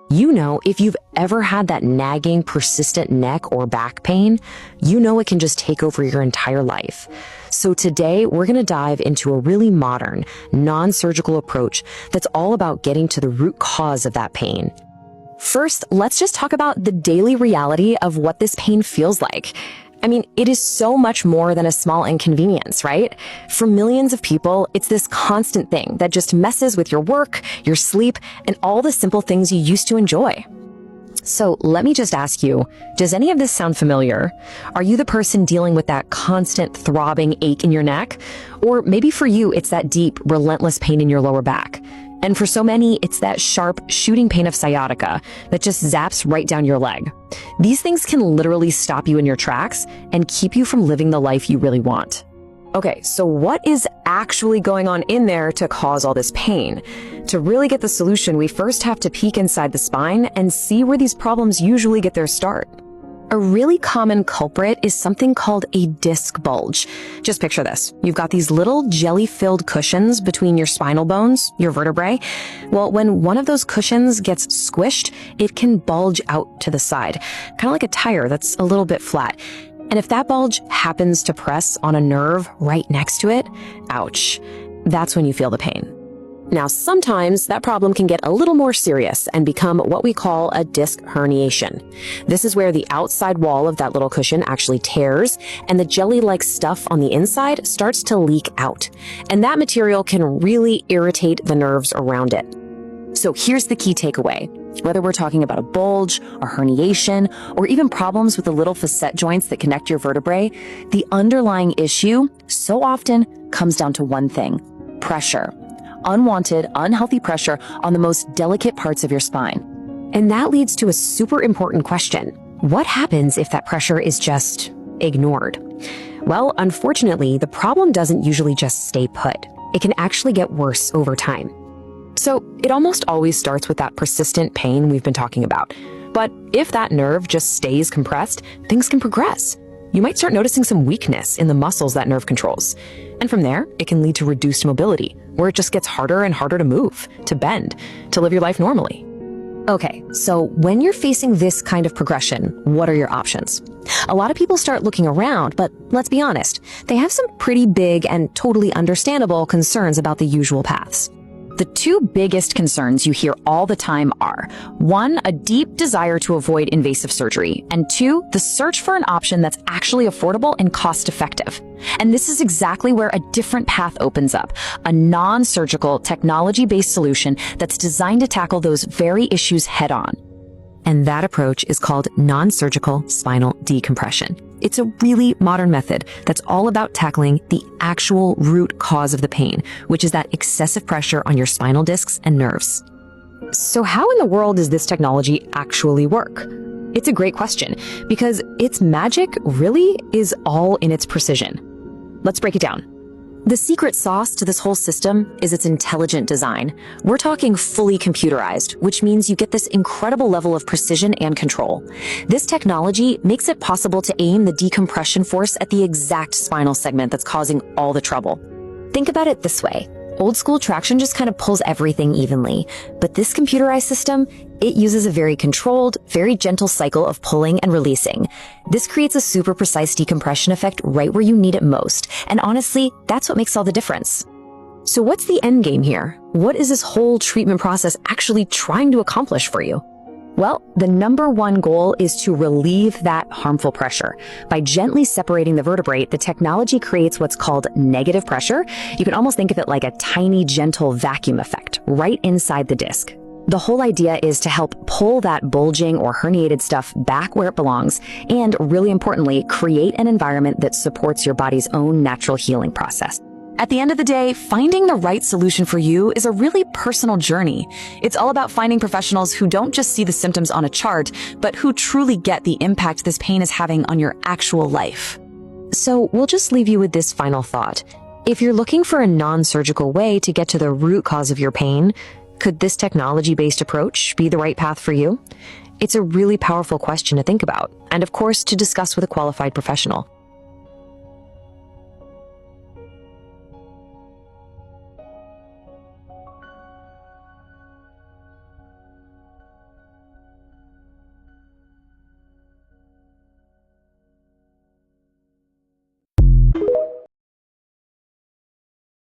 You know, if you've ever had that nagging, persistent neck or back pain, you know it can just take over your entire life. So today, we're going to dive into a really modern, non-surgical approach that's all about getting to the root cause of that pain. First, let's just talk about the daily reality of what this pain feels like. I mean, it is so much more than a small inconvenience, right? For millions of people, it's this constant thing that just messes with your work, your sleep, and all the simple things you used to enjoy. So let me just ask you, does any of this sound familiar? Are you the person dealing with that constant throbbing ache in your neck? Or maybe for you, it's that deep, relentless pain in your lower back. And for so many, it's that sharp, shooting pain of sciatica that just zaps right down your leg. These things can literally stop you in your tracks and keep you from living the life you really want. Okay, so what is actually going on in there to cause all this pain? To really get the solution, we first have to peek inside the spine and see where these problems usually get their start. A really common culprit is something called a disc bulge. Just picture this. You've got these little jelly-filled cushions between your spinal bones, your vertebrae. Well, when one of those cushions gets squished, it can bulge out to the side, kind of like a tire that's a little bit flat. And if that bulge happens to press on a nerve right next to it, ouch, that's when you feel the pain. Now, sometimes that problem can get a little more serious and become what we call a disc herniation. This is where the outside wall of that little cushion actually tears and the jelly-like stuff on the inside starts to leak out. And that material can really irritate the nerves around it. So here's the key takeaway. Whether we're talking about a bulge, a herniation, or even problems with the little facet joints that connect your vertebrae, the underlying issue so often comes down to one thing: pressure. Unwanted, unhealthy pressure on the most delicate parts of your spine. And that leads to a super important question. What happens if that pressure is just ignored? Well, unfortunately, the problem doesn't usually just stay put. It can actually get worse over time. So it almost always starts with that persistent pain we've been talking about. But if that nerve just stays compressed, things can progress. You might start noticing some weakness in the muscles that nerve controls. And from there, it can lead to reduced mobility, where it just gets harder and harder to move, to bend, to live your life normally. Okay, so when you're facing this kind of progression, what are your options? A lot of people start looking around, but let's be honest, they have some pretty big and totally understandable concerns about the usual paths. The two biggest concerns you hear all the time are, one, a deep desire to avoid invasive surgery, and two, the search for an option that's actually affordable and cost-effective. And this is exactly where a different path opens up, a non-surgical, technology-based solution that's designed to tackle those very issues head-on. And that approach is called non-surgical spinal decompression. It's a really modern method that's all about tackling the actual root cause of the pain, which is that excessive pressure on your spinal discs and nerves. So how in the world does this technology actually work? It's a great question, because its magic really is all in its precision. Let's break it down. The secret sauce to this whole system is its intelligent design. We're talking fully computerized, which means you get this incredible level of precision and control. This technology makes it possible to aim the decompression force at the exact spinal segment that's causing all the trouble. Think about it this way. Old school traction just kind of pulls everything evenly, but this computerized system, it uses a very controlled, very gentle cycle of pulling and releasing. This creates a super precise decompression effect right where you need it most, and honestly, that's what makes all the difference. So what's the end game here? What is this whole treatment process actually trying to accomplish for you? Well, the number one goal is to relieve that harmful pressure. By gently separating the vertebrae, the technology creates what's called negative pressure. You can almost think of it like a tiny, gentle vacuum effect right inside the disc. The whole idea is to help pull that bulging or herniated stuff back where it belongs, and really importantly, create an environment that supports your body's own natural healing process. At the end of the day, finding the right solution for you is a really personal journey. It's all about finding professionals who don't just see the symptoms on a chart, but who truly get the impact this pain is having on your actual life. So we'll just leave you with this final thought. If you're looking for a non-surgical way to get to the root cause of your pain, could this technology-based approach be the right path for you? It's a really powerful question to think about, and of course, to discuss with a qualified professional.